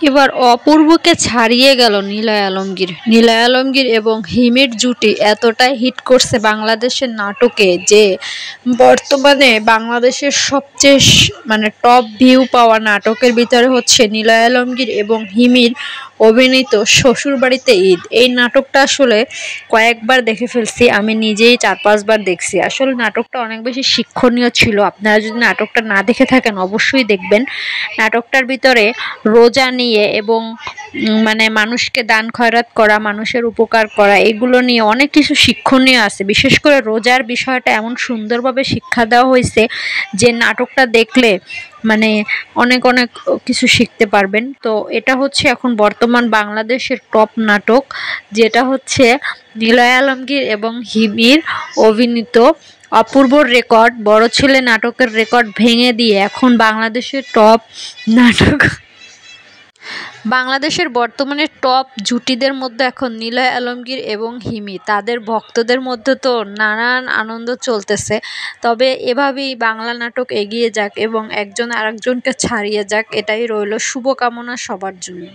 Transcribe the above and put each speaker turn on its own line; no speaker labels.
এবার অপূর্বকে ছাড়িয়ে গেল নিলয় আলমগীর। নিলয় আলমগীর এবং হিমির জুটি এতটাই হিট করছে বাংলাদেশের নাটকে যে বর্তমানে বাংলাদেশের সবচেয়ে মানে টপ ভিউ পাওয়া নাটকের ভিতরে হচ্ছে নিলয় আলমগীর এবং হিমির অভিনীত শ্বশুরবাড়িতে ঈদ। এই নাটকটা আসলে কয়েকবার দেখে ফেলছি, আমি নিজেই ৪-৫ বার দেখছি। আসলে নাটকটা অনেক বেশি শিক্ষণীয় ছিল। আপনারা যদি নাটকটা না দেখে থাকেন অবশ্যই দেখবেন। নাটকটার ভিতরে রোজা নিয়ে এবং মানে মানুষকে দান খয়রাত করা, মানুষের উপকার করা, এগুলো নিয়ে অনেক কিছু শিক্ষণীয় আছে। বিশেষ করে রোজার বিষয়টা এমন সুন্দরভাবে শিক্ষা দেওয়া হয়েছে যে নাটকটা দেখলে মানে অনেক অনেক কিছু শিখতে পারবেন। তো এটা হচ্ছে এখন বর্তমান বাংলাদেশের টপ নাটক, যেটা হচ্ছে নিলয় আলমগীর এবং হিমির অভিনীত অপূর্বর রেকর্ড, বড় ছেলে নাটকের রেকর্ড ভেঙে দিয়ে এখন বাংলাদেশের টপ নাটক, বাংলাদেশের বর্তমানে টপ জুটিদের মধ্যে এখন নিলয় আলমগীর এবং হিমি। তাদের ভক্তদের মধ্যে তো নানান আনন্দ চলতেছে। তবে এভাবেই বাংলা নাটক এগিয়ে যাক এবং একজন আরেকজনকে ছাড়িয়ে যাক, এটাই রইল শুভকামনা সবার জন্য।